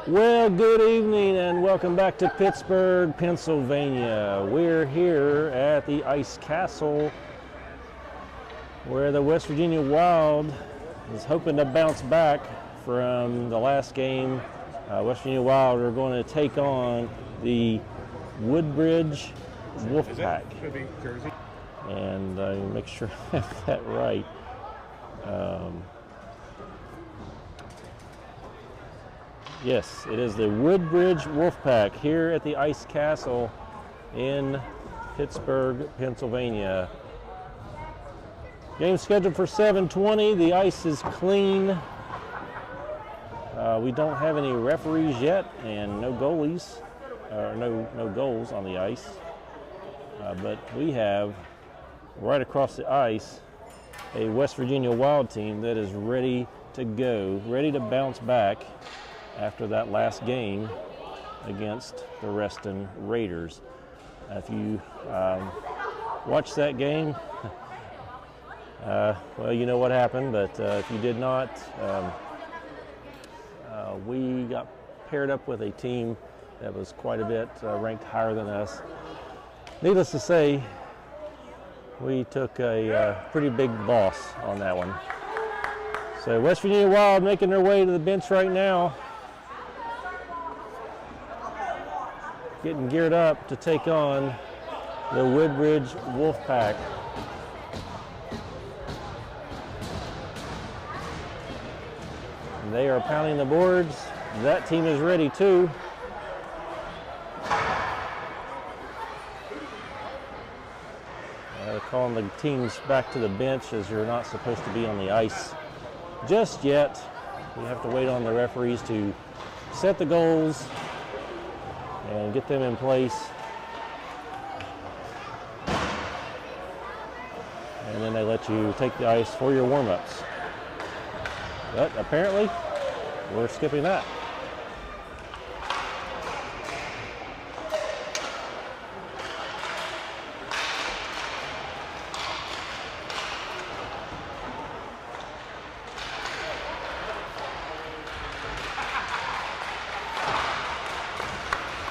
Well, good evening and welcome back to Pittsburgh, Pennsylvania. We're here at the Ice Castle where the West Virginia Wild is hoping to bounce back from the last game. West Virginia Wild are going to take on the Woodbridge Wolfpack. Should be Jersey. And make sure I have that right. Yes, it is the Woodbridge Wolfpack here at the Ice Castle in Pittsburgh, Pennsylvania. Game scheduled for 7:20. The ice is clean. We don't have any referees yet and no goalies, no goals on the ice. But we have right across the ice a West Virginia Wild team that is ready to go, ready to bounce back after that last game against the Reston Raiders. If you watched that game, well, you know what happened, but if you did not, we got paired up with a team that was quite a bit ranked higher than us. Needless to say, we took a pretty big loss on that one. So West Virginia Wild making their way to the bench right now, getting geared up to take on the Woodbridge Wolfpack. And they are pounding the boards. That team is ready too. They're calling the teams back to the bench as you're not supposed to be on the ice just yet. You have to wait on the referees to set the goals and get them in place. And then they let you take the ice for your warm-ups. But apparently, we're skipping that.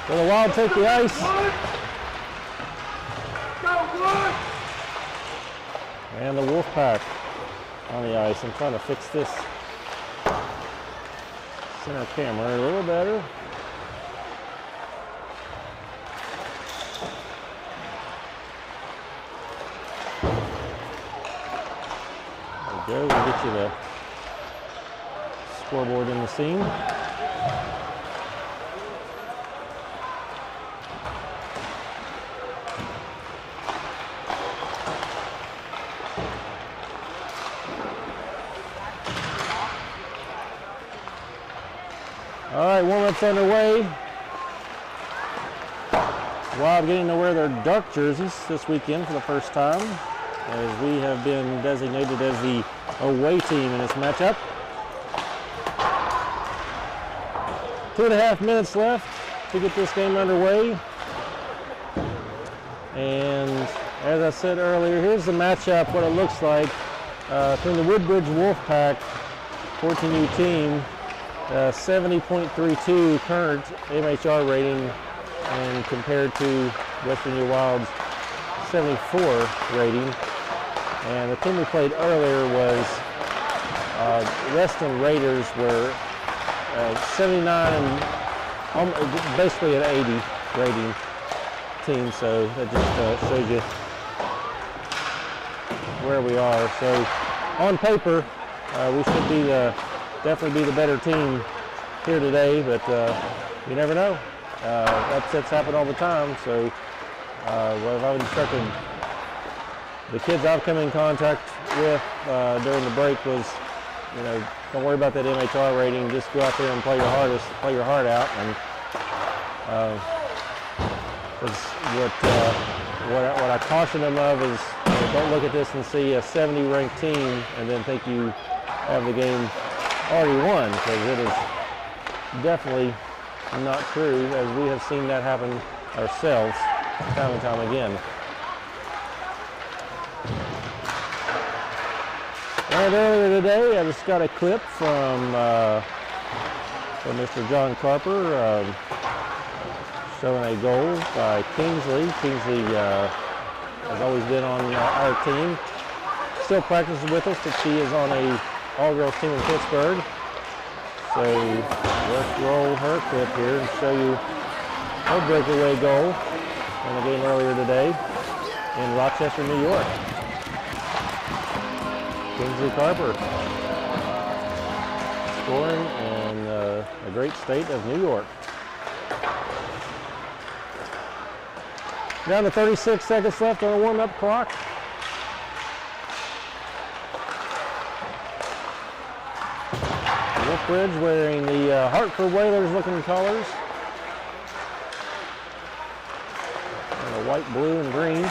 So the Wild take the ice. And the Wolfpack on the ice. I'm trying to fix this center camera a little better. There we go. We'll get you the scoreboard in the scene. All right, warm-up's underway. Wild getting to wear their dark jerseys this weekend for the first time, as we have been designated as the away team in this matchup. 2.5 minutes left to get this game underway. And as I said earlier, here's the matchup, what it looks like between the Woodbridge Wolfpack 14U team. 70.32 current MHR rating, and compared to West Virginia Wild's 74 rating. And the team we played earlier was Reston Raiders, were 79 and basically an 80 rating team. So that just shows you where we are. So on paper, we should be definitely be the better team here today, but you never know. Upsets happen all the time, so what I've instructed the kids I've come in contact with during the break was, you know, don't worry about that MHR rating, just go out there and play your hardest, play your heart out. And what I caution them of is, you know, don't look at this and see a 70 ranked team and then think you have the game already won, because it is definitely not true, as we have seen that happen ourselves time and time again. And earlier today, I just got a clip from for Mr. John Carper, showing a goal by Kingsley. Kingsley has always been on our team. Still practices with us, but she is on a all-girls team in Pittsburgh. So let's roll her clip here and show you her breakaway goal in the game earlier today in Rochester, New York. Kingsley Carper scoring in a great state of New York. Down to 36 seconds left on a warm-up clock. Wolfbridge wearing the Hartford Whalers looking colors. And the white, blue, and green.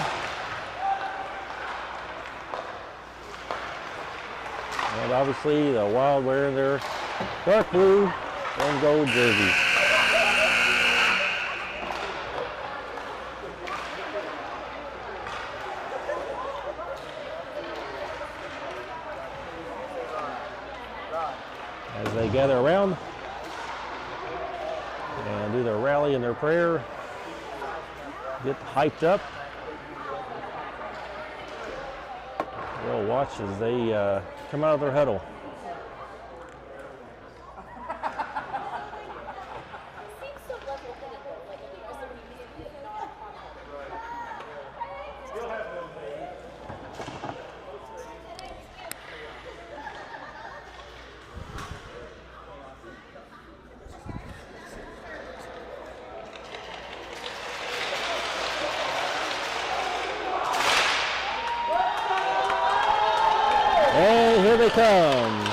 And obviously the Wild wearing their dark blue and gold jerseys. As they gather around and do their rally and their prayer, get hyped up. We'll watch as they come out of their huddle. And here they come.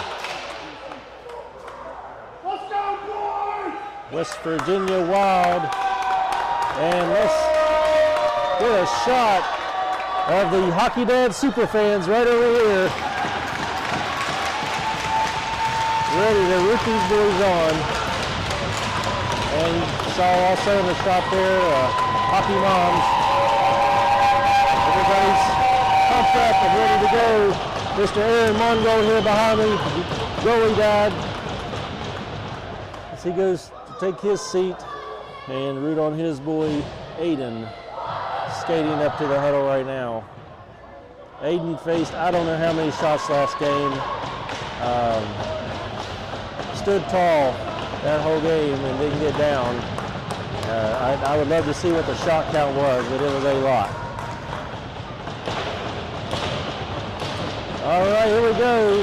Let's go, boys! West Virginia Wild. And let's get a shot of the Hockey Dad superfans right over here. Ready to root these boys on. And you saw also in the shot there, hockey moms. Everybody's pumped up and ready to go. Mr. Aaron Mongo here behind me, goalie dad, as he goes to take his seat and root on his boy Aiden, skating up to the huddle right now. Aiden faced I don't know how many shots last game, stood tall that whole game and didn't get down. I would love to see what the shot count was, but it was a lot. All right, here we go.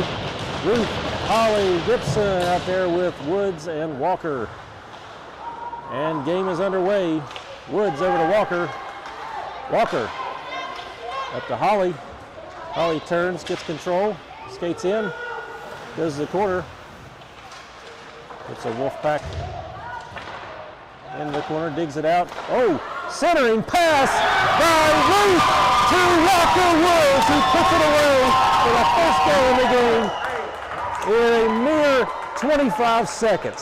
Ruth, Holly, Gibson out there with Woods and Walker. And game is underway. Woods over to Walker. Walker up to Holly. Holly turns, gets control, skates in, goes to the corner. It's a Wolfpack in the corner, digs it out. Oh, centering pass by Ruth to Walker Woods, who puts it away for the first goal in the game in a mere 25 seconds.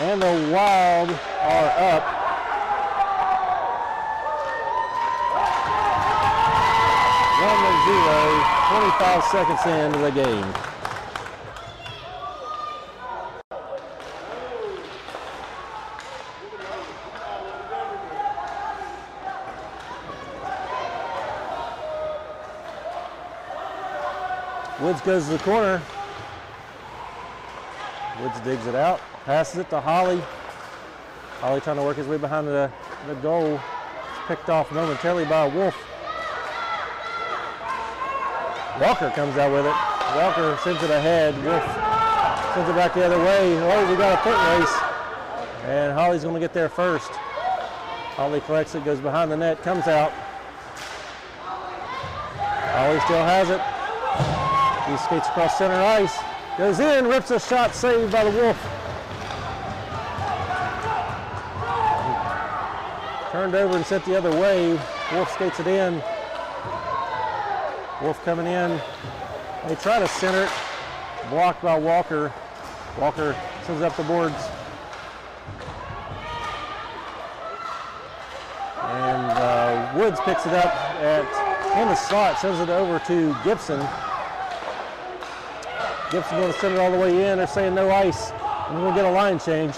And the Wild are up. One to 0, 25 seconds into the game. Woods goes to the corner. Woods digs it out, passes it to Holly. Holly trying to work his way behind the goal. It's picked off momentarily by Wolf. Walker comes out with it. Walker sends it ahead. Wolf sends it back the other way. Oh, we got a foot race. And Holly's going to get there first. Holly collects it, goes behind the net, comes out. Holly still has it. He skates across center ice, goes in, rips a shot, saved by the Wolf. Turned over and sent the other way. Wolf skates it in. Wolf coming in. They try to center it, blocked by Walker. Walker sends up the boards. And Woods picks it up at in the slot, sends it over to Gibson. Gibson going to send it all the way in. They're saying no ice. We're going to get a line change.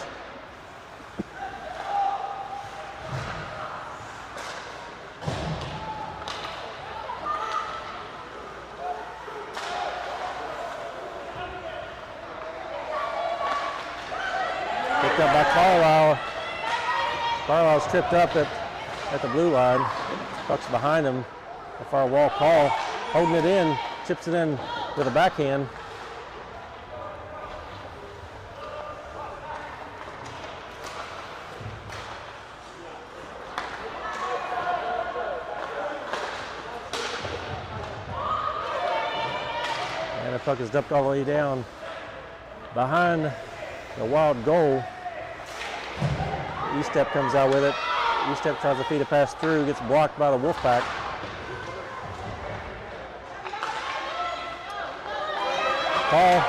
Picked up by Carlisle. Carlisle's tripped up at the blue line. Puck's behind him. A far wall call. Holding it in. Chips it in with a backhand. And the puck is dumped all the way down behind the Wild goal. E-Step comes out with it. E-Step tries to feed a pass through, gets blocked by the Wolfpack. Paul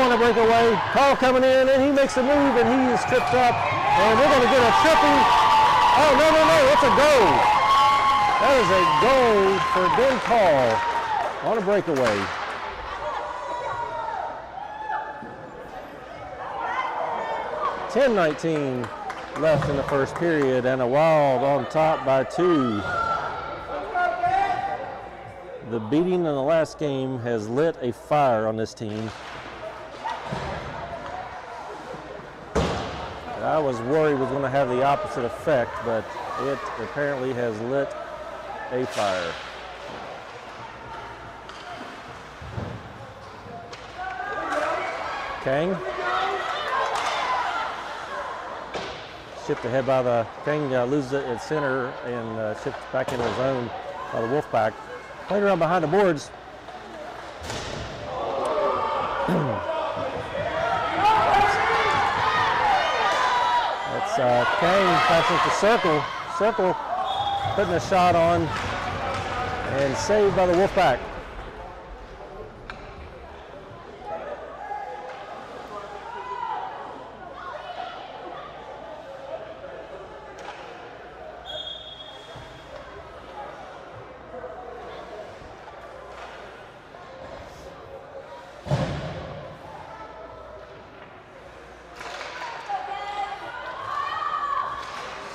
on a breakaway. Paul coming in, and he makes a move, and he is tripped up. And we're going to get a tripping. Oh, no, it's a goal. That is a goal for Ben Paul on a breakaway. .10-19 left in the first period, and a Wild on top by 2. The beating in the last game has lit a fire on this team. I was worried it was going to have the opposite effect, but it apparently has lit a fire. Kang. Shipped ahead by the Kang, loses it at center and shipped back into his own by the Wolfpack. Played around behind the boards. That's Kang passing to Circle. Circle putting a shot on and saved by the Wolfpack.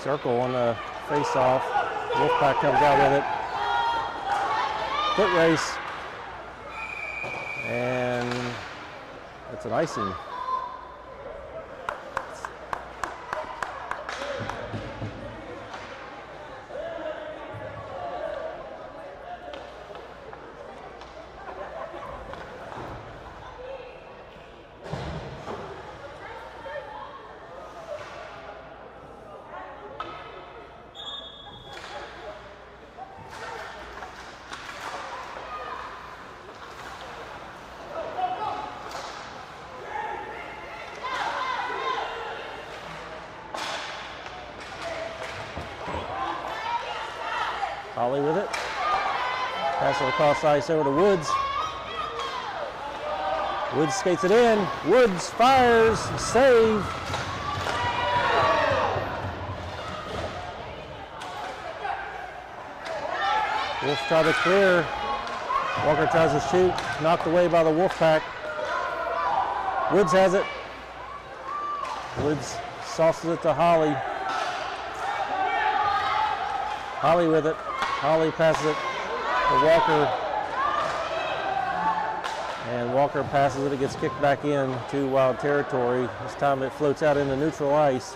Circle on the face-off. Wolfpack comes out with it. Foot race. And it's an icing. Holly with it. Pass it across ice over to Woods. Woods skates it in. Woods fires. Save. Wolf try to clear. Walker tries to shoot. Knocked away by the Wolfpack. Woods has it. Woods sauces it to Holly. Holly with it. Holly passes it to Walker. And Walker passes it. It gets kicked back in to Wild territory. This time it floats out into neutral ice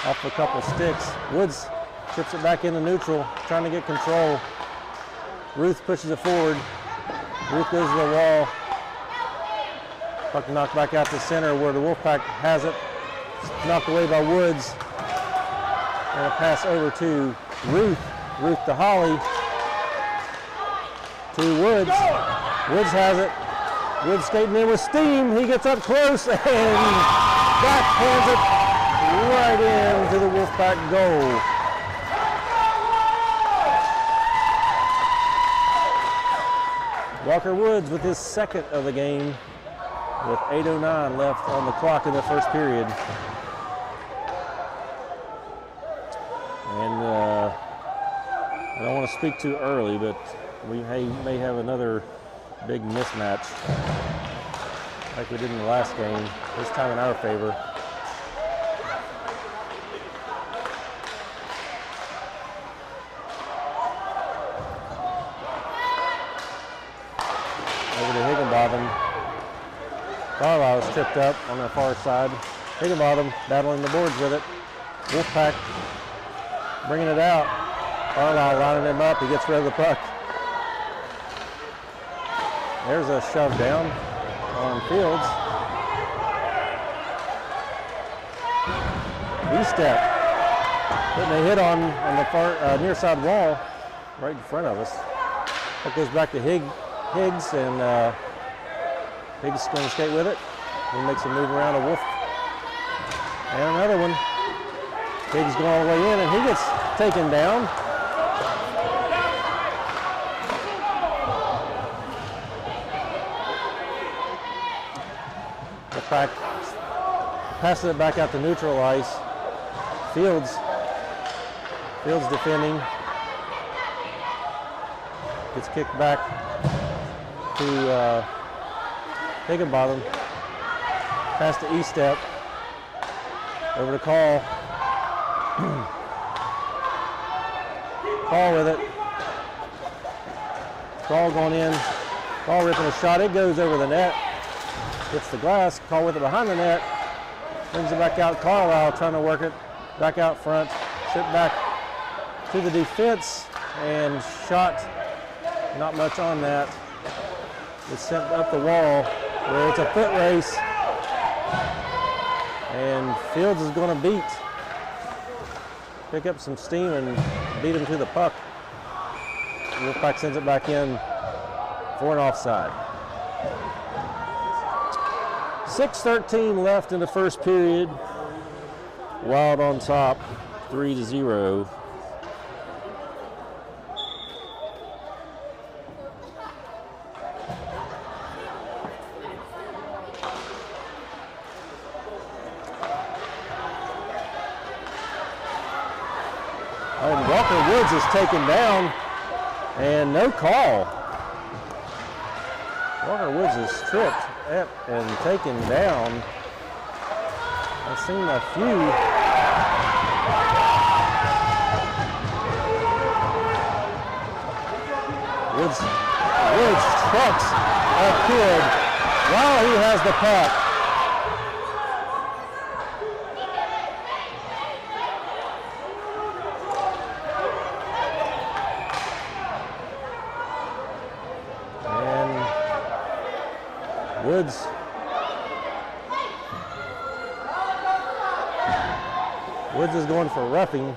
off a couple sticks. Woods trips it back into neutral, trying to get control. Ruth pushes it forward. Ruth goes to the wall. Puck knocked back out to center where the Wolfpack has it. Knocked away by Woods. And a pass over to Ruth. Ruth to Holly. To Woods. Woods has it. Woods skating in with steam. He gets up close and backhands it right into the Wolfpack goal. Walker Woods with his second of the game with 8:09 left on the clock in the first period. And I don't want to speak too early, but we may have another big mismatch like we did in the last game, this time in our favor. Over to Higginbotham. Carlisle is tripped up on the far side. Higginbotham battling the boards with it. Wolfpack bringing it out. Carlisle lining him up. He gets rid of the puck. There's a shove down on Fields. E-step. Putting a hit on the far near side wall right in front of us. That goes back to Higgs, and Higgs is going to skate with it. He makes a move around a Wolf. And another one. Higgs going all the way in, and he gets taken down. The pack passes it back out to neutral ice. Fields defending. Gets kicked back to Higginbotham. Pass to E-step. Over to Call. Call with it. Call going in. Call ripping a shot. It goes over the net. Hits the glass. Call with it behind the net. Brings it back out. Carlisle trying to work it back out front. Sit back to the defense and shot. Not much on that. It's sent up the wall where it's a foot race. And Fields is going to pick up some steam and beat him to the puck. Wolfpack sends it back in for an offside. 6:13 left in the first period. Wild on top, 3-0. And Walker Woods is taken down, and no call. Walker Woods is stripped up and taken down. I've seen a few. Woods trucks a kid while he has the puck. Woods is going for roughing.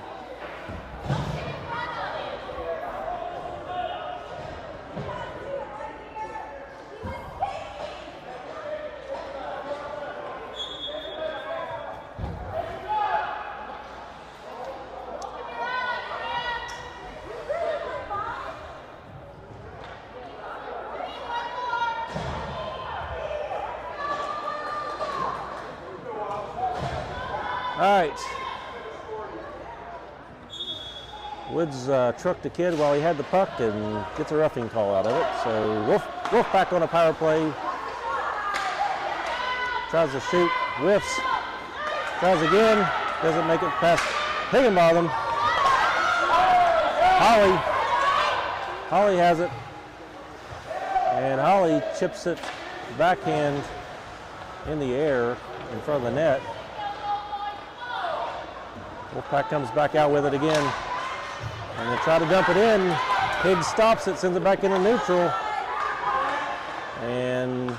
All right. Woods trucked the kid while he had the puck and gets a roughing call out of it. So Wolfpack on a power play. Tries to shoot, whiffs, tries again, doesn't make it past Higginbotham. Holly has it. And Holly chips it backhand in the air in front of the net. Wolfpack comes back out with it again. And they try to dump it in. Higgs stops it, sends it back into neutral. And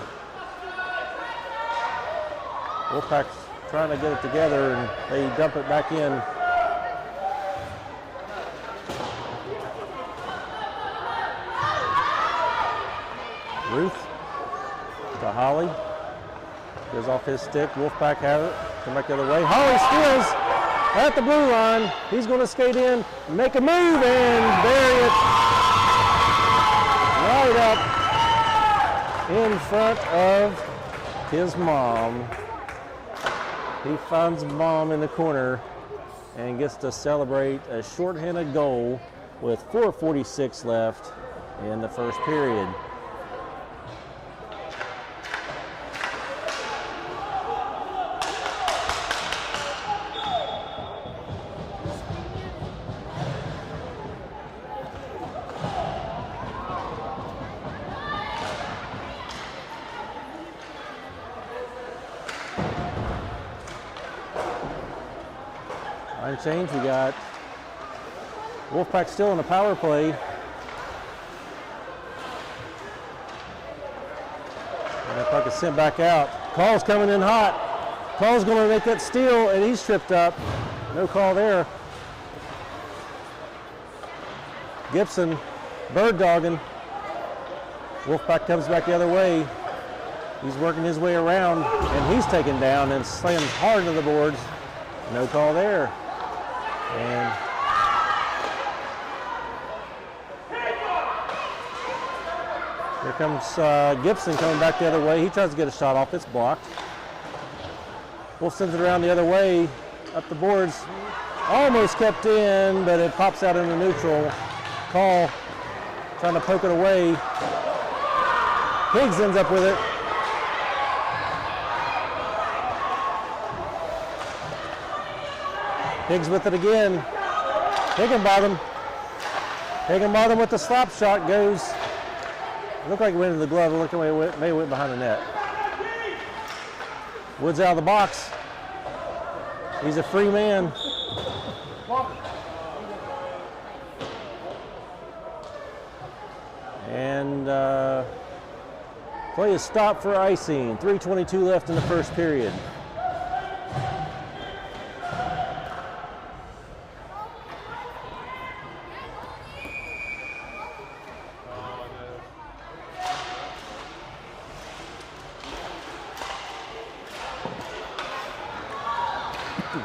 Wolfpack's trying to get it together, and they dump it back in. Ruth to Holly. Goes off his stick. Wolfpack has it. Come back the other way. Holly steals at the blue line. He's going to skate in, make a move, and bury it right up in front of his mom. He finds mom in the corner and gets to celebrate a shorthanded goal with 4:46 left in the first period. Line change, we got Wolfpack still in the power play. And the puck is sent back out. Call's coming in hot. Call's going to make that steal, and he's tripped up. No call there. Gibson bird dogging. Wolfpack comes back the other way. He's working his way around, and he's taken down and slams hard into the boards. No call there. And here comes Gibson coming back the other way. He tries to get a shot off. It's blocked. Wolf sends it around the other way, up the boards. Almost kept in, but it pops out into neutral. Call trying to poke it away. Higgs ends up with it. Higgs with it again. Higginbotham. Higginbotham with the slap shot goes. Looked like it went into the glove. It looked like it may have went behind the net. Woods out of the box. He's a free man. And play is stopped for icing. 3:22 left in the first period.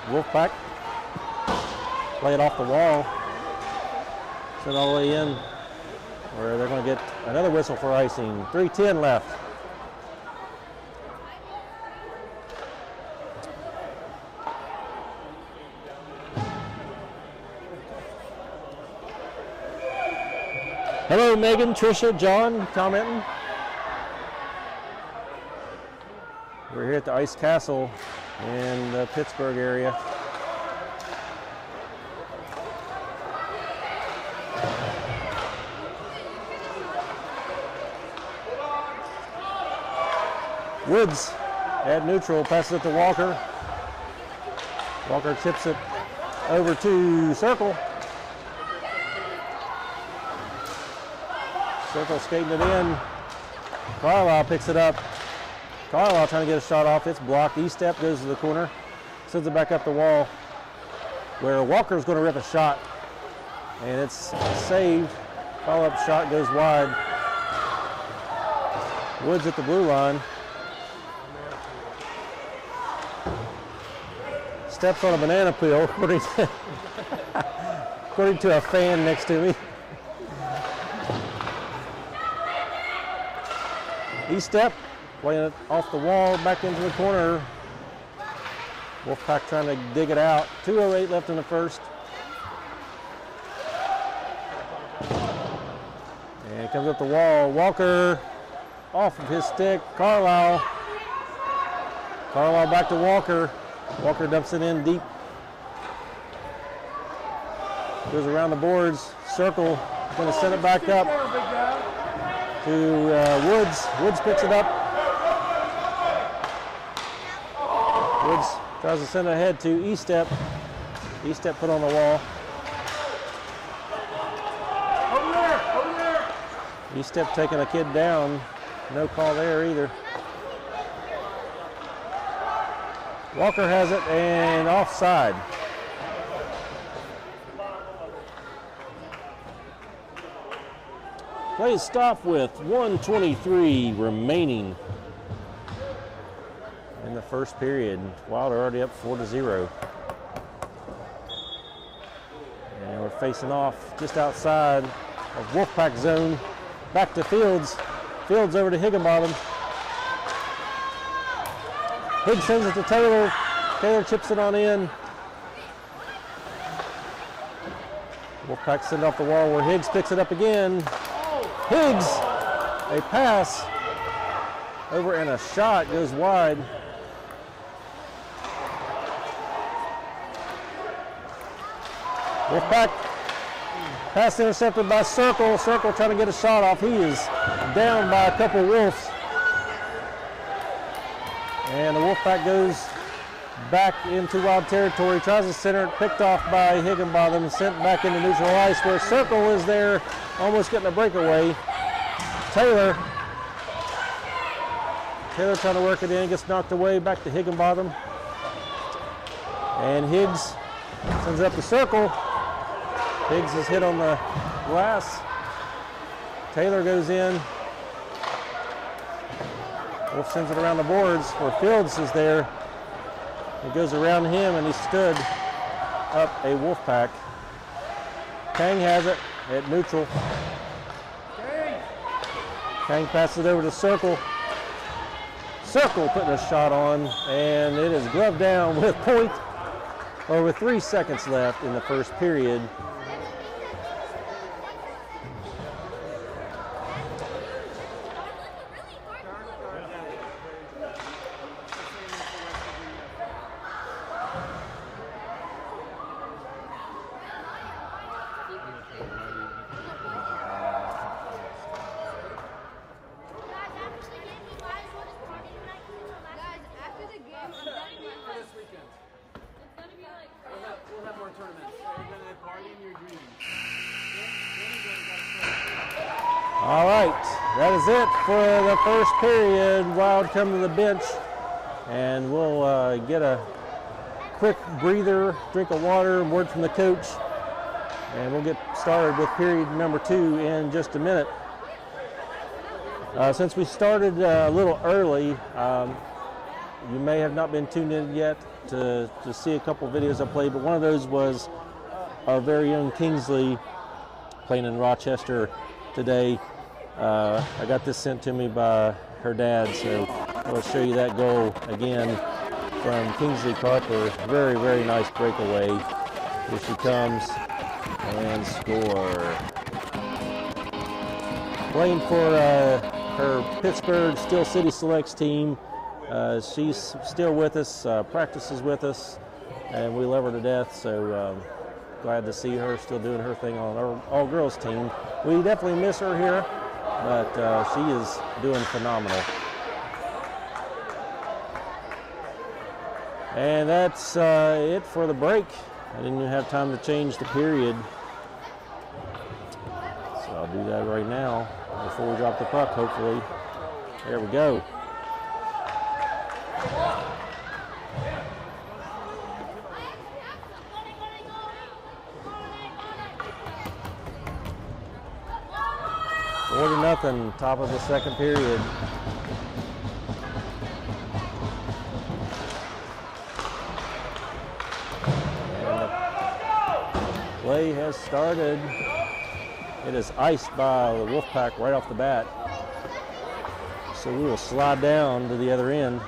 Wolfpack, play it off the wall, send it all the way in, where they're going to get another whistle for icing. 3:10 left. Hello, Megan, Tricia, John, commenting. We're here at the Ice Castle in the Pittsburgh area. Woods at neutral, passes it to Walker. Walker tips it over to Circle. Circle skating it in. Carlisle picks it up. Carlisle trying to get a shot off. It's blocked. E-step goes to the corner. Sends it back up the wall where Walker's going to rip a shot. And it's saved. Follow-up shot goes wide. Woods at the blue line. Steps on a banana peel, according to a fan next to me. E-step. Playing it off the wall, back into the corner. Wolfpack trying to dig it out. 2:08 left in the first. And it comes up the wall. Walker off of his stick. Carlisle. Carlisle back to Walker. Walker dumps it in deep. Goes around the boards. Circle. Going to send it back up to Woods. Woods picks it up. Woods tries to send it ahead to E-step. E-step put on the wall. Over there! E-step taking a kid down. No call there either. Walker has it and offside. Play is stopped with 1:23 remaining in the first period. Wild are already up 4-0. And we're facing off just outside of Wolfpack zone. Back to Fields. Fields over to Higginbotham. Higgs sends it to Taylor. Taylor chips it on in. Wolfpack send off the wall where Higgs picks it up again. Higgs, a pass over and a shot goes wide. Wolfpack pass intercepted by Circle. Circle trying to get a shot off. He is down by a couple Wolves. And the Wolfpack goes back into wild territory, tries to center it, picked off by Higginbotham, sent back into neutral ice where Circle is there, almost getting a breakaway. Taylor trying to work it in, gets knocked away, back to Higginbotham. And Higgs sends it up the Circle. Higgs is hit on the glass. Taylor goes in. Wolf sends it around the boards where Fields is there. It goes around him and he stood up a Wolfpack. Kang has it at neutral. Kang passes it over to Circle. Circle putting a shot on, and it is gloved down with with 3 seconds left in the first period. All right, that is it for the first period. Wild come to the bench, and we'll get a quick breather, drink of water, word from the coach, and we'll get started with period number 2 in just a minute. Since we started a little early, you may have not been tuned in yet to see a couple videos I played, but one of those was our very own Kingsley playing in Rochester today. I got this sent to me by her dad, so I'll show you that goal again from Kingsley Carper. Very, very nice breakaway. Here she comes and score. Playing for her Pittsburgh Steel City Selects team. She's still with us, practices with us, and we love her to death, so glad to see her still doing her thing on our all-girls team. We definitely miss her here, but she is doing phenomenal. And that's it for the break. I didn't even have time to change the period, so I'll do that right now before we drop the puck, hopefully. There we go. Nothing, top of the second period. And the play has started. It is iced by the Wolfpack right off the bat. So we will slide down to the other end.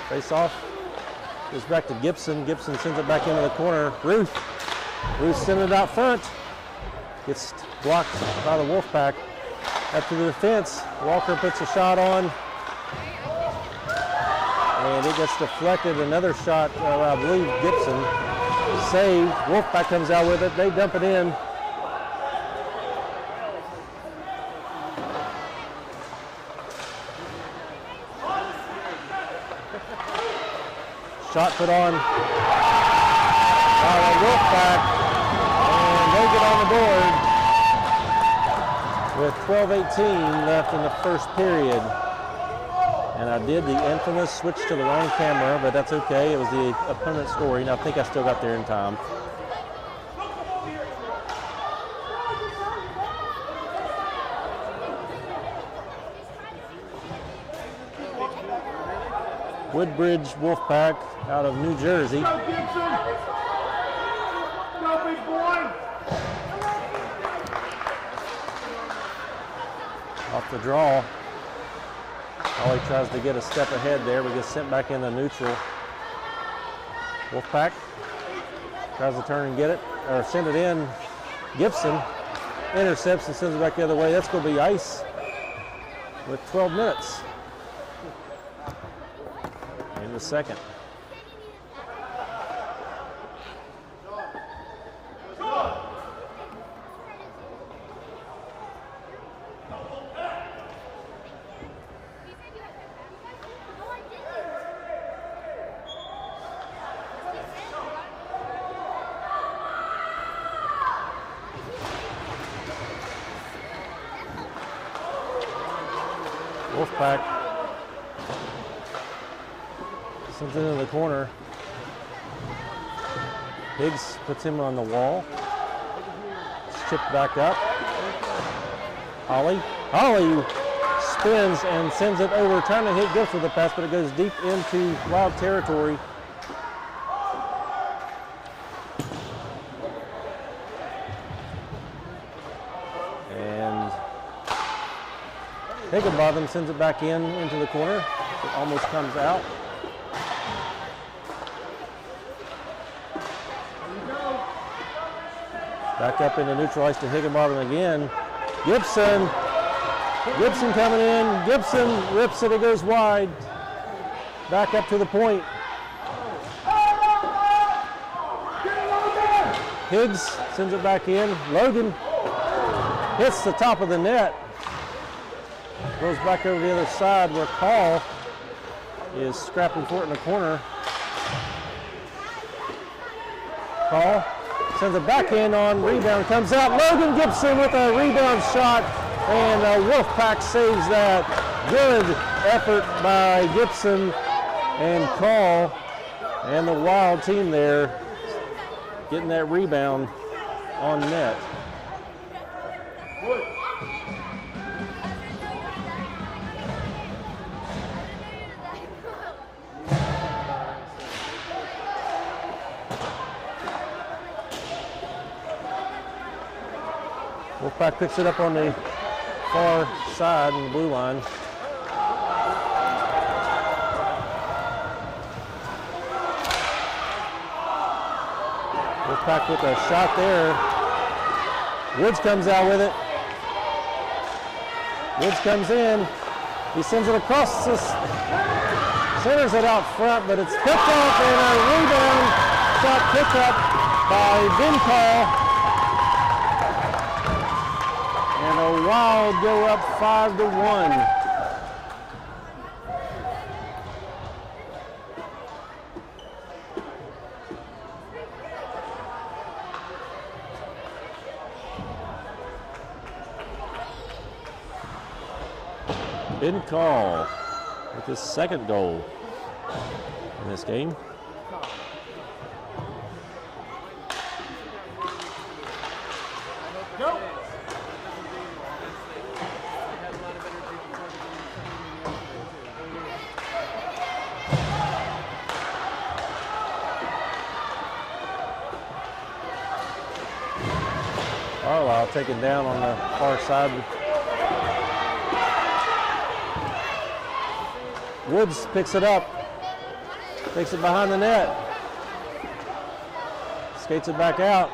Face off, goes back to Gibson. Gibson sends it back into the corner. Ruth sending it out front. Gets blocked by the Wolfpack. Up to the defense. Walker puts a shot on. And it gets deflected. Another shot, I believe Gibson saved. Wolfpack comes out with it. They dump it in. Shot put on by the Wolfpack, and they get on the board with 12:18 left in the first period. And I did the infamous switch to the wrong camera, but that's okay. It was the opponent scoring. I think I still got there in time. Woodbridge Wolfpack out of New Jersey. Go, Gibson! Go, big boy! Off the draw. Ollie tries to get a step ahead there, but gets sent back into neutral. Wolfpack tries to turn and get it, or send it in. Gibson intercepts and sends it back the other way. That's going to be ice with 12 minutes in the second. Wolfpack sends it in the corner. Higgs puts him on the wall. It's chipped back up. Ollie spins and sends it over, trying to hit Gibson with the pass, but it goes deep into Wild territory. Higginbotham sends it back into the corner. It almost comes out. Back up into neutral ice to Higginbotham again. Gibson coming in. Gibson rips it, it goes wide. Back up to the point. Higgs sends it back in. Logan hits the top of the net. Goes back over the other side where Call is scrapping for it in the corner. Call sends it back in on rebound, comes out. Logan Gibson with a rebound shot, and Wolfpack saves that. Good effort by Gibson and Call, and the Wild team there getting that rebound on net. Wolfpack picks it up on the far side in the blue line. Wolfpack with a shot there. Woods comes out with it. Woods comes in. He sends it across the centers it out front, but it's picked up, and a rebound shot picked up by Ben Call. And the Wild go up 5-1. Ben Call with his second goal in this game. Go! Carlisle taken down on the far side. Woods picks it up, takes it behind the net, skates it back out.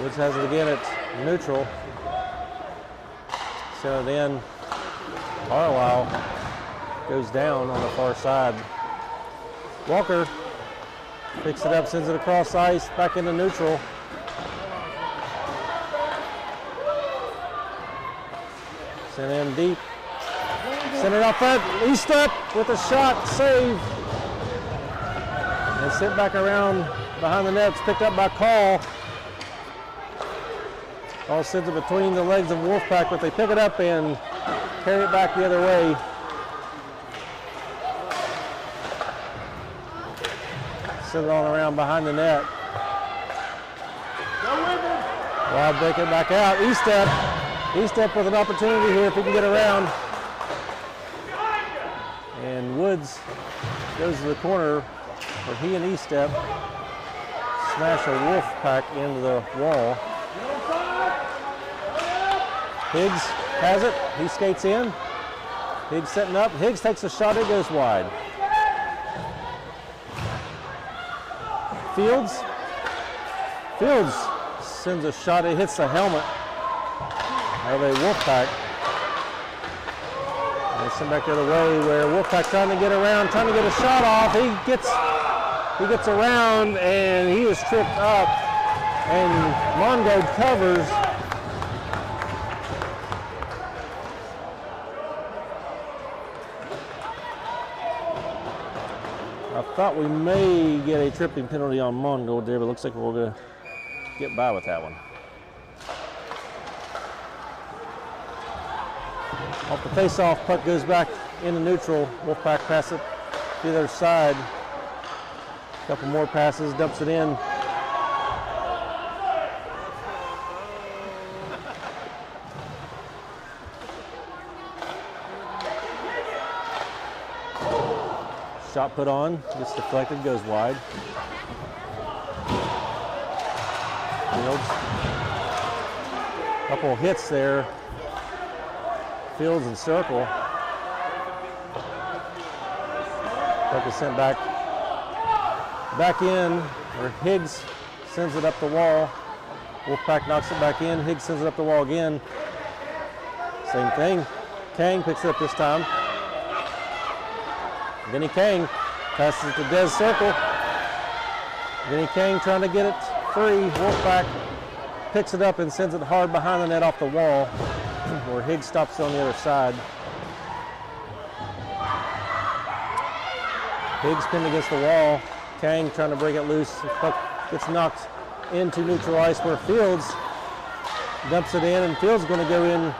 Woods has it again at neutral. Sent it in. Carlisle goes down on the far side. Walker picks it up, sends it across ice, back into neutral. Sent in deep. Sent it out front. East up with a shot, save. And sent back around behind the net. It's picked up by Call. Call sends it between the legs of Wolfpack, but they pick it up and carry it back the other way. Send it on around behind the net. Go with it! Wild break it back out. East up E-step with an opportunity here if he can get around. And Woods goes to the corner where he and E-step smash a Wolfpack into the wall. Higgs has it. He skates in. Higgs setting up. Higgs takes a shot. It goes wide. Fields sends a shot. It hits the helmet of a Wolfpack. And it's sent back the other way where Wolfpack trying to get around, trying to get a shot off. He gets around and he is tripped up. And Mongo covers. I thought we may get a tripping penalty on Mongo there, but it looks like we're going to get by with that one. Off the face-off, puck goes back into neutral. Wolfpack pass it to the other side. A couple more passes, dumps it in. Shot put on, gets deflected, goes wide. Fields. Couple hits there. Fields and circle. Puck is sent back in, where Higgs sends it up the wall. Wolfpack knocks it back in. Higgs sends it up the wall again. Same thing. Kang picks it up this time. Vinny Kang passes it to Des Circle. Vinny Kang trying to get it free. Wolfpack picks it up and sends it hard behind the net off the wall, where Higgs stops it on the other side. Higgs pinned against the wall. Kang trying to break it loose. The puck gets knocked into neutral ice where Fields dumps it in, and Fields going to go in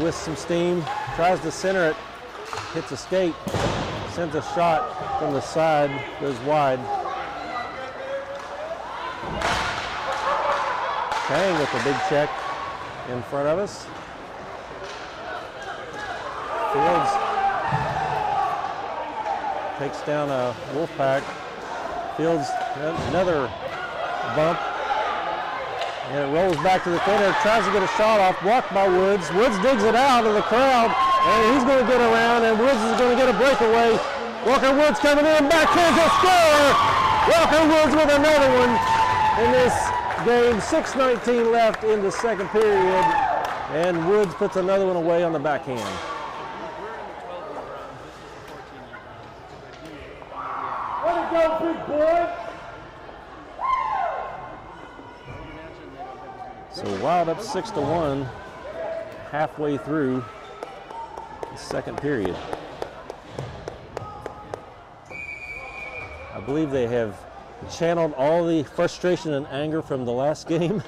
with some steam. Tries to center it. Hits a skate. Sends a shot from the side, goes wide. Kang with a big check in front of us. Fields takes down a Wolfpack. Fields another bump. And it rolls back to the center, tries to get a shot off, blocked by Woods. Woods digs it out of the crowd, and he's going to get around, and Woods is going to get a breakaway. Walker Woods coming in, backhands a score! Walker Woods with another one in this game. 6:19 left in the second period, and Woods puts another one away on the backhand. Way to go, big boy! So Wild up 6-1 halfway through the second period. I believe they have channeled all the frustration and anger from the last game.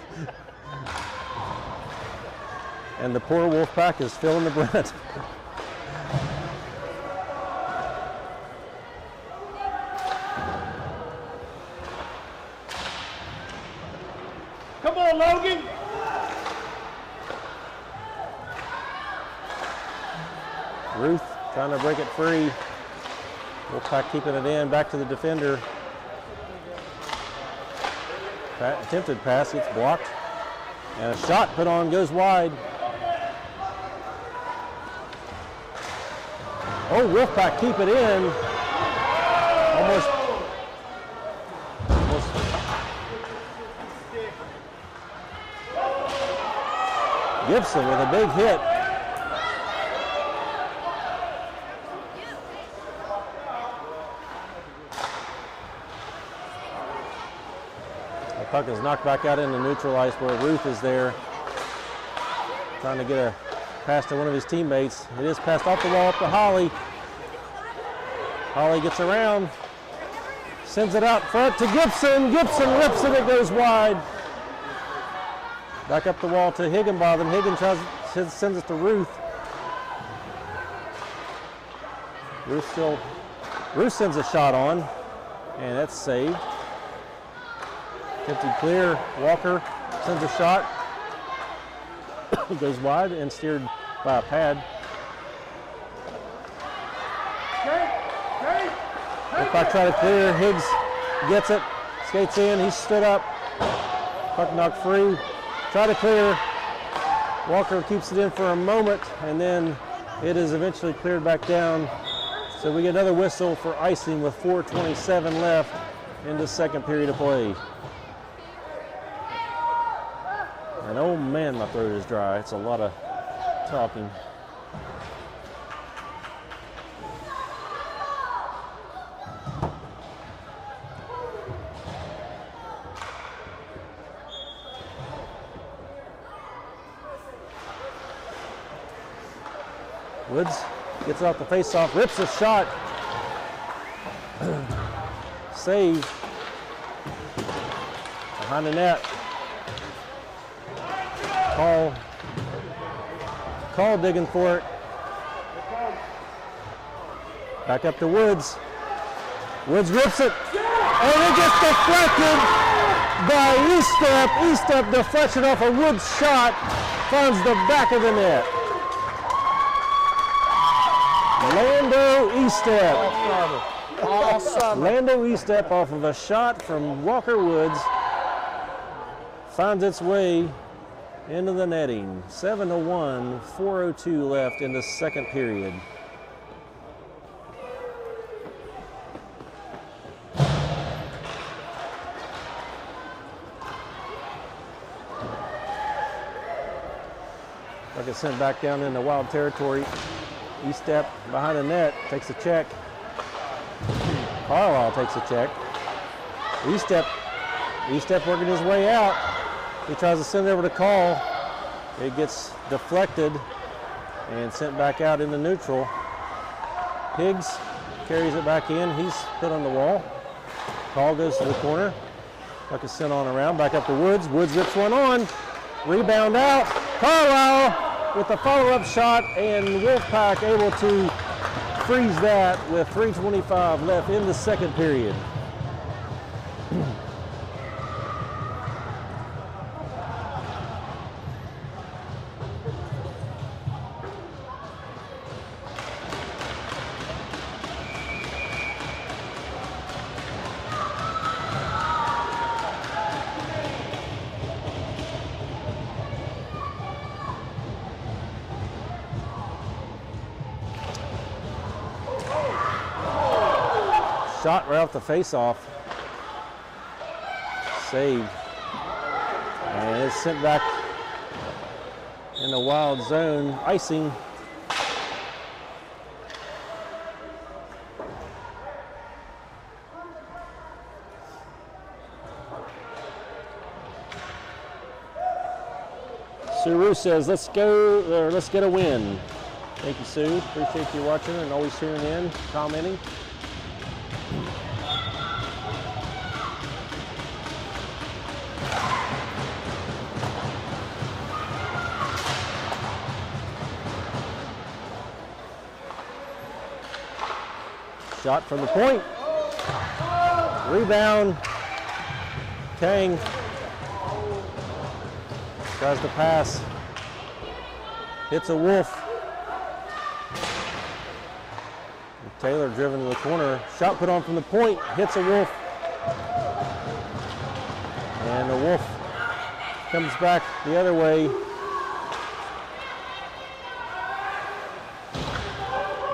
And the poor Wolfpack is filling the brunt. Come on, Logan! Ruth trying to break it free. Wolfpack keeping it in, back to the defender. Attempted pass, gets blocked. And a shot put on, goes wide. Oh, Wolfpack keep it in. Almost. Gibson with a big hit. The puck is knocked back out into neutral ice where Ruth is there, trying to get a pass to one of his teammates. It is passed off the wall up to Holly. Holly gets around, sends it out front to Gibson. Gibson rips it, it goes wide. Back up the wall to Higginbotham. Higgin sends it to Ruth. Ruth sends a shot on, and that's saved. Attempted clear. Walker sends a shot. Goes wide and steered by a pad. Wolfpack try to clear. Higgs gets it. Skates in. He stood up. Puck knocked free. Try to clear. Walker keeps it in for a moment, and then it is eventually cleared back down. So we get another whistle for icing with 4:27 left in the second period of play. And oh man, my throat is dry. It's a lot of talking. Woods gets it off the face-off, rips a shot. Save. Behind the net. Call digging for it. Back up to Woods. Woods rips it. And it gets deflected by Estep. Estep deflection off a Woods shot. Finds the back of the net. Lando Estep. Awesome. Lando Estep off of a shot from Walker Woods finds its way into the netting. 7-1, 4:02 left in the second period. Puck is sent back down into wild territory. Estep behind the net, takes a check. Carlisle takes a check. Estep working his way out. He tries to send it over to Call. It gets deflected and sent back out into neutral. Higgs carries it back in. He's put on the wall. Call goes to the corner. Puck is sent on around, back up to Woods. Woods rips one on. Rebound out. Carlisle with the follow-up shot, and Wolfpack able to freeze that with 3:25 left in the second period. Shot right off the face-off. Saved. And it's sent back in the wild zone. Icing. Suru says, let's go, or let's get a win. Thank you, Sue. Appreciate you watching and always tuning in, commenting. Shot from the point. Rebound. Kang tries to pass. Hits a Wolf. Taylor driven to the corner. Shot put on from the point. Hits a Wolf. And the Wolf comes back the other way.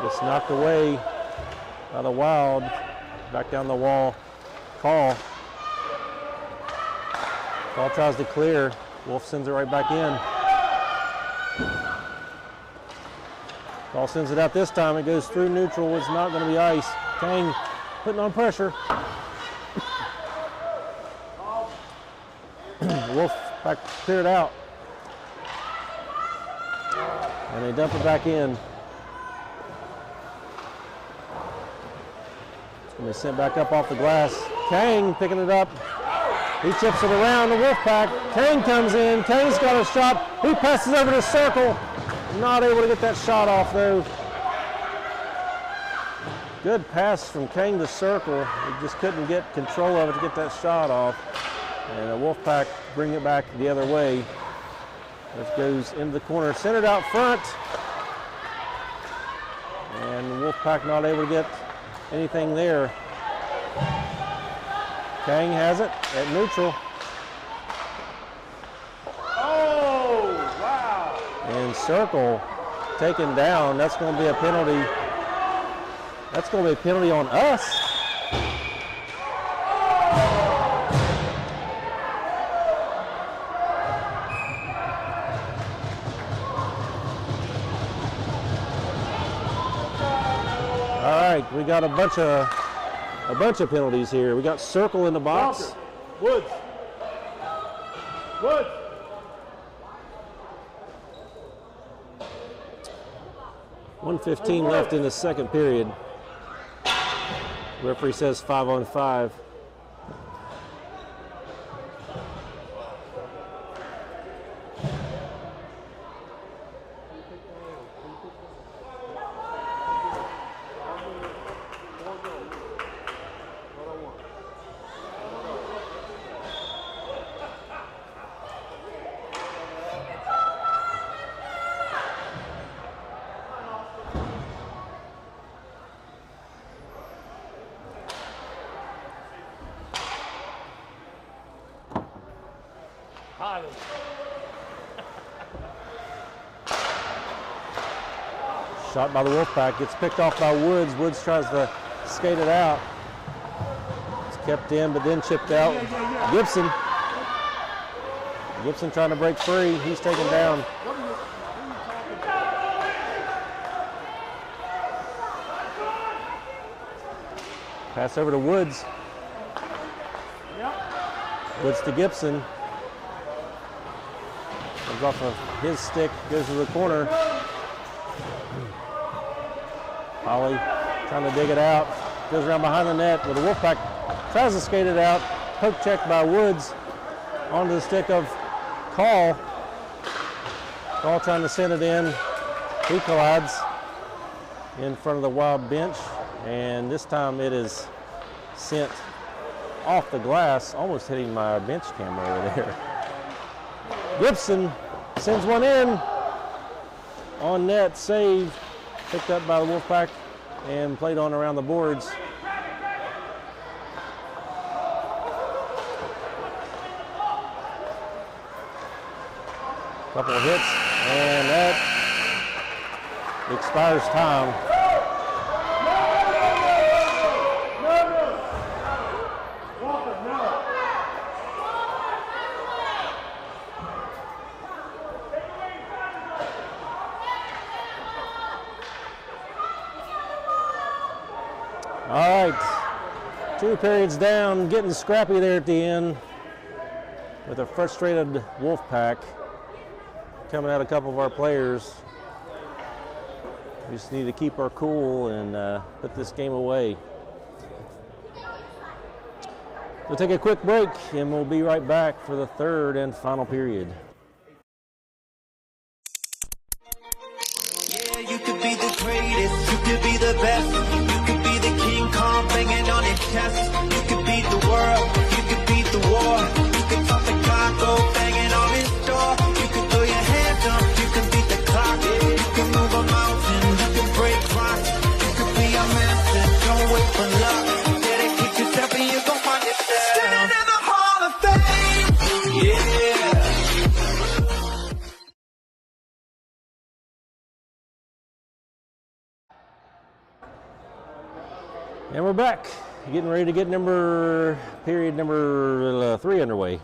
Gets knocked away by the Wild. Back down the wall. Call tries to clear. Wolf sends it right back in. Call sends it out this time. It goes through neutral. It's not going to be ice. Kang putting on pressure. Wolf back cleared out. And they dump it back in. It's going to be sent back up off the glass. Kang picking it up. He chips it around the Wolfpack. Kang comes in. Kang's got a shot. He passes over to Circle. Not able to get that shot off though. Good pass from Kang to Circle. He just couldn't get control of it to get that shot off. And the Wolfpack bring it back the other way This goes into the corner, centered out front. And Wolfpack not able to get anything there. Kang has it at neutral. Oh, wow. And Circle taken down. That's going to be a penalty. That's going to be a penalty on us. All right, we got a bunch of penalties here. We got Circle in the box. Woods. Woods. .115 left in the second period. Referee says 5-on-5. Shot by the Wolfpack, gets picked off by Woods. Woods tries to skate it out. It's kept in, but then chipped out. Gibson. Gibson trying to break free. He's taken down. Pass over to Woods. Woods to Gibson. Comes off of his stick, goes to the corner. Holly trying to dig it out. Goes around behind the net with the Wolfpack. Tries to skate it out. Poke check by Woods onto the stick of Call. Call trying to send it in. He collides in front of the Wild bench. And this time it is sent off the glass, almost hitting my bench camera over there. Gibson sends one in. On net, save. Picked up by the Wolfpack and played on around the boards. Couple of hits, and that expires time. All right, 2 periods down, getting scrappy there at the end with a frustrated Wolfpack coming at a couple of our players. We just need to keep our cool and put this game away. We'll take a quick break and we'll be right back for the third and final period. Yeah, you could be the greatest, you could be the best, you could be the King Kong banging on his chest, you could beat the world, you could beat the war, you could top the Congo banging on his door, you could throw your hands up, you could beat the clock, you could move a mountain, you could break rocks, you could be a master, don't wait for luck, dedicate yourself and you're gonna find yourself standing in the Hall of Fame. Yeah. And we're back, getting ready to get period number 3 underway.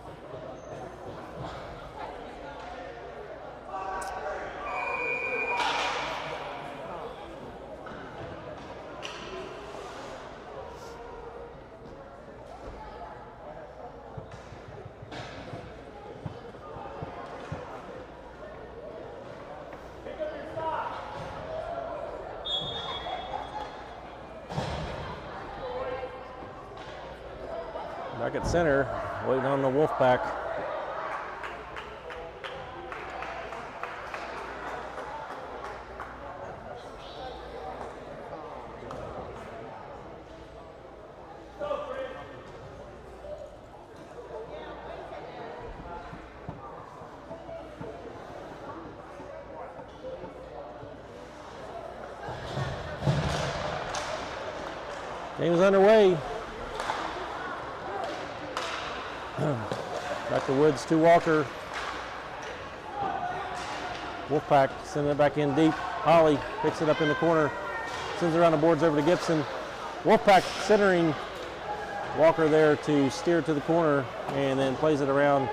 Back at center, waiting on the Wolfpack. Game's underway. Back to Woods to Walker. Wolfpack sending it back in deep. Holly picks it up in the corner. Sends it around the boards over to Gibson. Wolfpack centering. Walker there to steer to the corner and then plays it around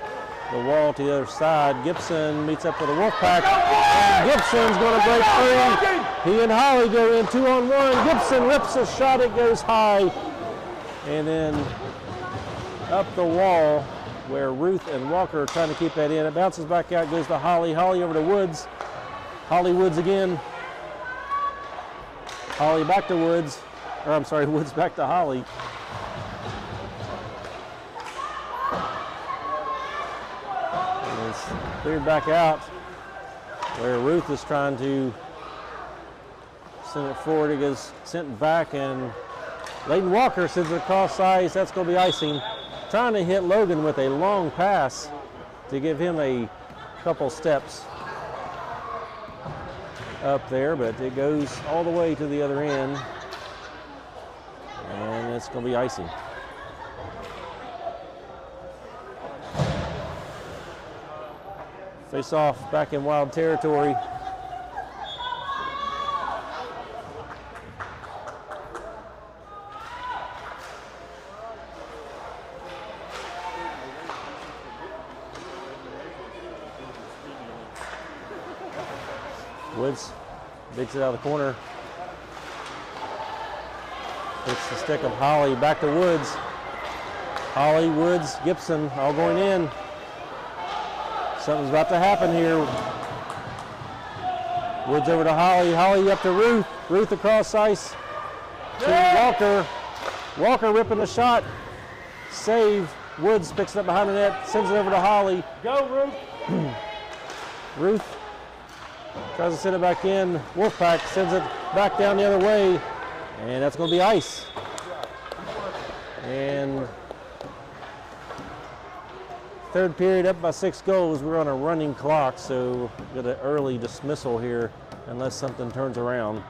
the wall to the other side. Gibson meets up with a Wolfpack. And Gibson's going to break free. He and Holly go in 2-on-1. Gibson rips a shot. It goes high. And then up the wall where Ruth and Walker are trying to keep that in. It bounces back out, goes to Holly. Holly over to Woods. Holly Woods again. Holly back to Woods. Or I'm sorry, Woods back to Holly. And it's cleared back out where Ruth is trying to send it forward. It gets sent back and Leighton Walker sends it across ice. That's going to be icing. Trying to hit Logan with a long pass to give him a couple steps up there, but it goes all the way to the other end. And it's going to be icing. Face off back in Wild territory. Woods digs it out of the corner. Hits the stick of Holly. Back to Woods. Holly, Woods, Gibson all going in. Something's about to happen here. Woods over to Holly. Holly up to Ruth. Ruth across ice to Walker. Walker ripping the shot. Save. Woods picks it up behind the net. Sends it over to Holly. Go, Ruth. Ruth tries to send it back in. Wolfpack sends it back down the other way. And that's going to be ice. And third period up by 6 goals. We're on a running clock, so we've got an early dismissal here unless something turns around.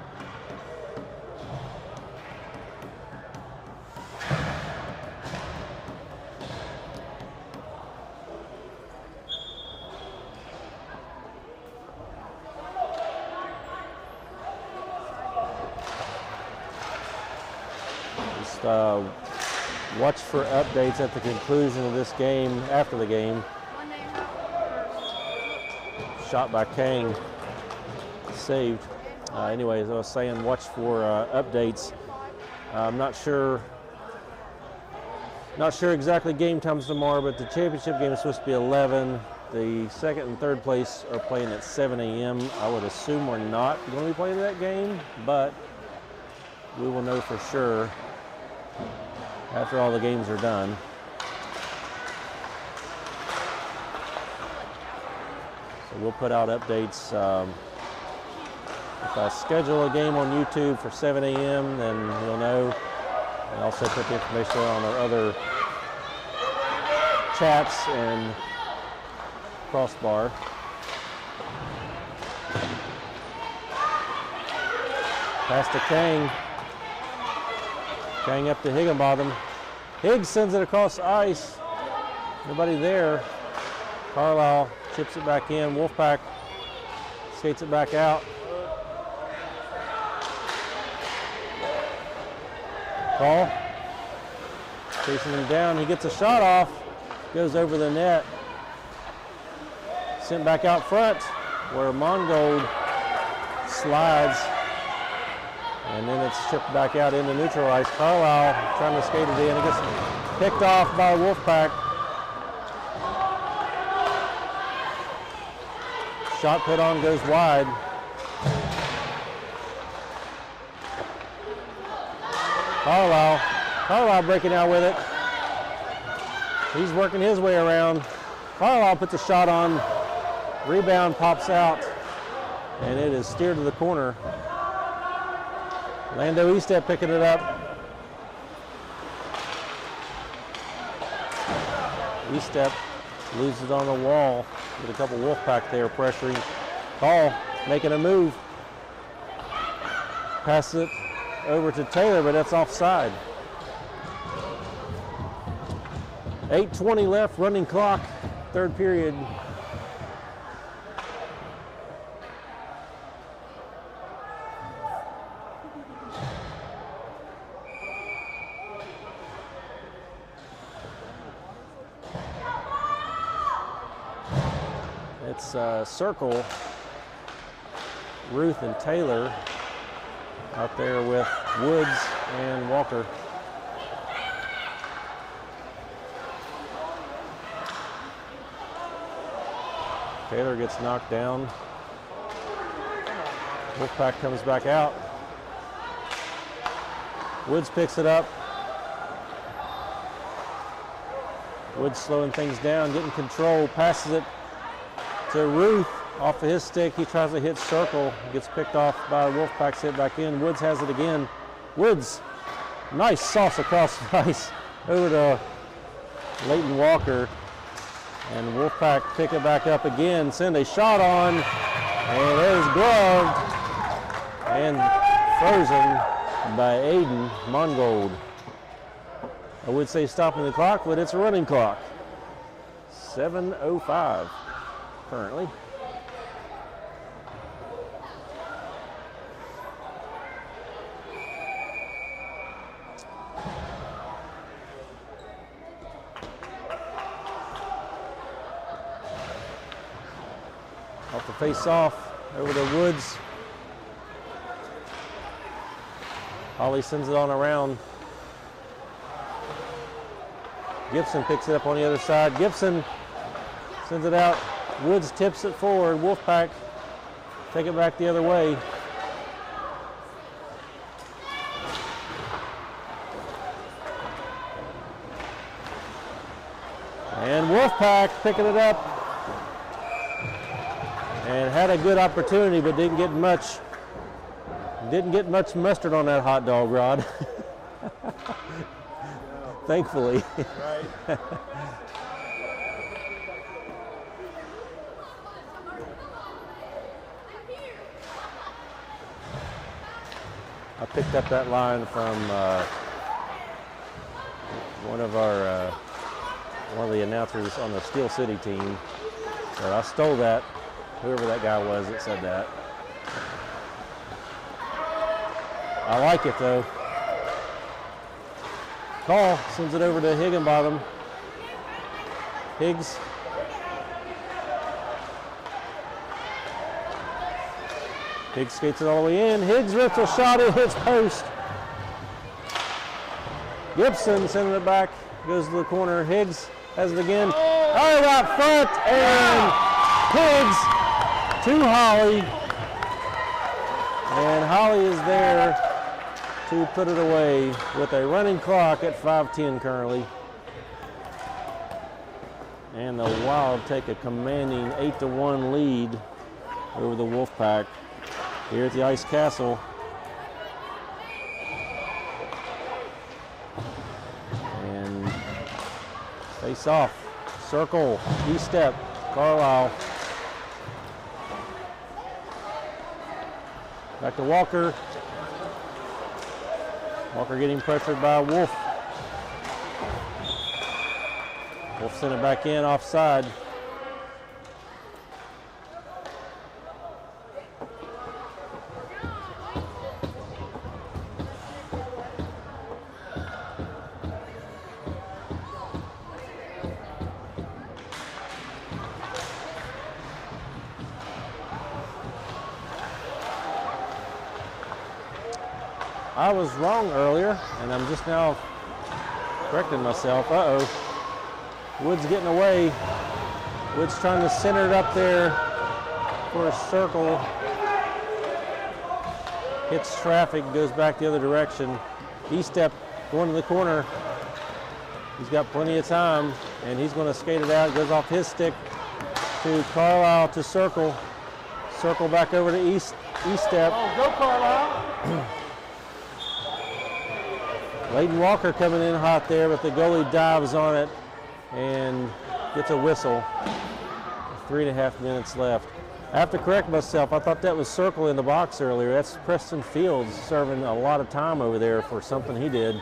Watch for updates at the conclusion of this game, after the game. Shot by Kang, saved. Anyways, I was saying watch for updates. I'm not sure exactly game times tomorrow, but the championship game is supposed to be 11. The second and third place are playing at 7 a.m. I would assume we're not going to be playing that game, but we will know for sure after all the games are done. So we'll put out updates. If I schedule a game on YouTube for 7 a.m., then you'll know. And also put the information on our other chats and crossbar. Pass to Kang. Kang up to Higginbottom. Higgs sends it across the ice. Nobody there. Carlisle chips it back in. Wolfpack skates it back out. Paul chasing him down. He gets a shot off. Goes over the net. Sent back out front where Mongold slides. And then it's chipped back out into neutral ice. Carlisle trying to skate it in. It gets picked off by Wolfpack. Shot put on goes wide. Carlisle breaking out with it. He's working his way around. Carlisle puts a shot on. Rebound pops out. And it is steered to the corner. Lando Estep picking it up. Estep loses it on the wall. With a couple Wolfpack there pressuring. Paul making a move. Passes it over to Taylor, but that's offside. 8:20 left, running clock, third period. It's Circle, Ruth and Taylor out there with Woods and Walker. Taylor gets knocked down. Wolfpack comes back out. Woods picks it up. Woods slowing things down, getting control, passes it to Ruth off of his stick. He tries to hit Circle, gets picked off by Wolfpack's hit back in. Woods has it again. Woods, nice sauce across the ice over to Leighton Walker. And Wolfpack pick it back up again, send a shot on, and it is gloved and frozen by Aiden Mongold. I would say stopping the clock, but it's a running clock. 7:05 currently. Off the face off, over to Woods. Holly sends it on around. Gibson picks it up on the other side. Gibson sends it out. Woods tips it forward. Wolfpack take it back the other way. And Wolfpack picking it up. And had a good opportunity, but didn't get much mustard on that hot dog, Rod. Thankfully. Right. I picked up that line from one of the announcers on the Steel City team. So I stole that. Whoever that guy was that said that. I like it though. Call sends it over to Higginbottom. Higgs. Higgs skates it all the way in. Higgs rips a shot, it hits post. Gibson sending it back, goes to the corner. Higgs has it again. Oh, out front, and Higgs to Holly. And Holly is there to put it away with a running clock at 5:10 currently. And the Wild take a commanding 8-1 lead over the Wolfpack here at the Ice Castle. And face off, Circle, E-step, Carlisle. Back to Walker. Walker getting pressured by Wolf. Wolf sent it back in offside. I was wrong earlier, and I'm just now correcting myself. Uh-oh. Woods getting away. Woods trying to center it up there for a Circle. Hits traffic, goes back the other direction. E-step going to the corner. He's got plenty of time, and he's going to skate it out. Goes off his stick to Carlisle to Circle. Circle back over to E-step. Oh, go Carlisle. Leighton Walker coming in hot there, but the goalie dives on it and gets a whistle. 3.5 minutes left. I have to correct myself. I thought that was Circle in the box earlier. That's Preston Fields serving a lot of time over there for something he did.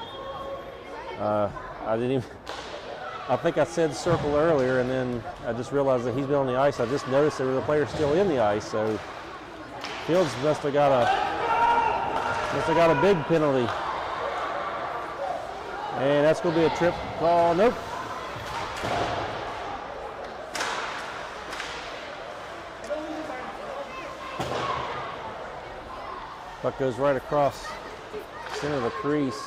I didn't even I think I said circle earlier, and then I just realized that he's been on the ice. I just noticed there was a player still in the ice, so Fields must have got a big penalty. And that's going to be a trip call. Nope. Puck goes right across the center of the crease,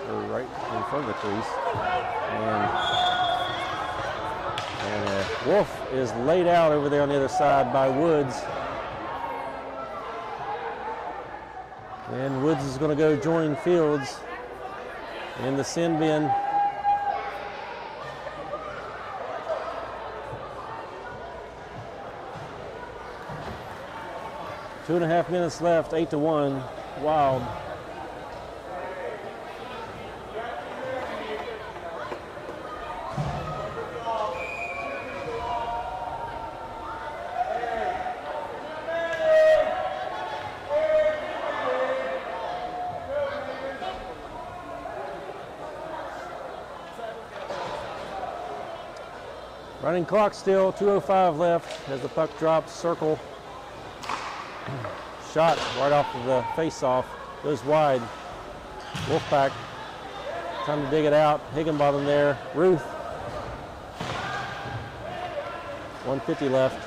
or right in front of the crease. And Wolf is laid out over there on the other side by Woods. And Woods is going to go join Fields in the sin bin. Two and a half minutes left, 8-1, Wild. Running clock still, 2:05 left as the puck drops, circle. Shot right off of the face-off, goes wide. Wolfpack trying to dig it out. Higginbottom there. Ruth. 1:50 left.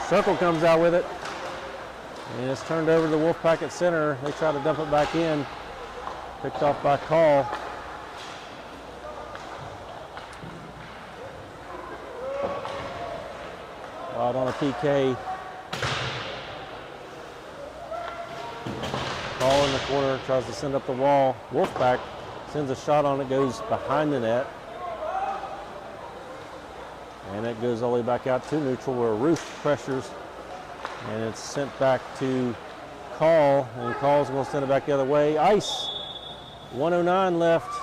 Circle comes out with it. And it's turned over to the Wolfpack at center. They try to dump it back in. Picked off by Call. Out on a PK. Ball in the corner, tries to send up the wall. Wolfpack sends a shot on it, goes behind the net. And it goes all the way back out to neutral where Ruth pressures. And it's sent back to Call, and Call's going to send it back the other way. Ice, 1:09 left.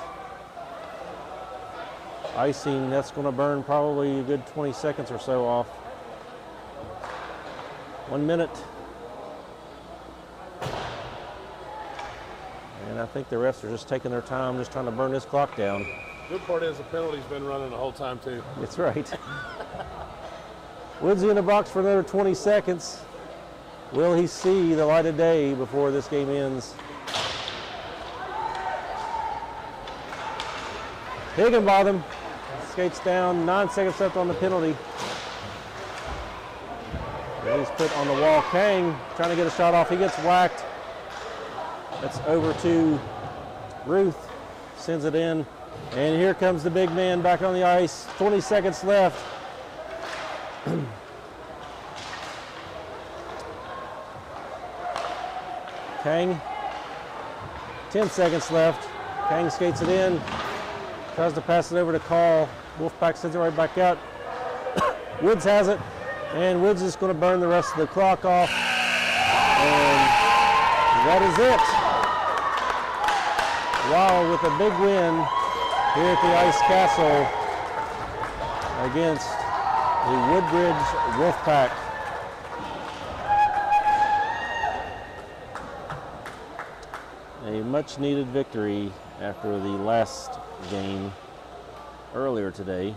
Icing, that's going to burn probably a good 20 seconds or so off. 1 minute. And I think the refs are just taking their time, just trying to burn this clock down. Good part is the penalty's been running the whole time too. That's right. Woodsy in the box for another 20 seconds. Will he see the light of day before this game ends? Higginbottom skates down, 9 seconds left on the penalty. He's put on the wall. Kang trying to get a shot off. He gets whacked. That's over to Ruth. Sends it in. And here comes the big man back on the ice. 20 seconds left. Kang. 10 seconds left. Kang skates it in. Tries to pass it over to Call. Wolfpack sends it right back out. Woods has it. And Woods is going to burn the rest of the clock off. And that is it. Wow, with a big win here at the Ice Castle against the Woodbridge Wolfpack. A much needed victory after the last game earlier today.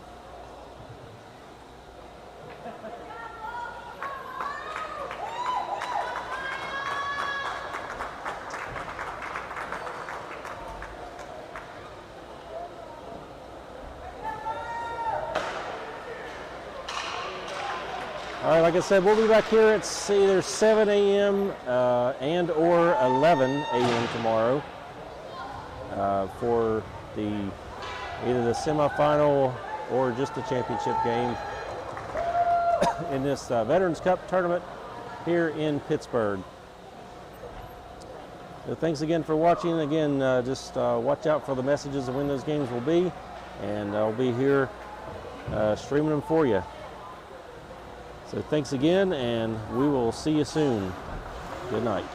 All right, like I said, we'll be back here at either 7 a.m. And or 11 a.m. tomorrow for either the semifinal or just the championship game in this Veterans Cup tournament here in Pittsburgh. So thanks again for watching. Again, just watch out for the messages of when those games will be, and I'll be here streaming them for you. So thanks again, and we will see you soon. Good night.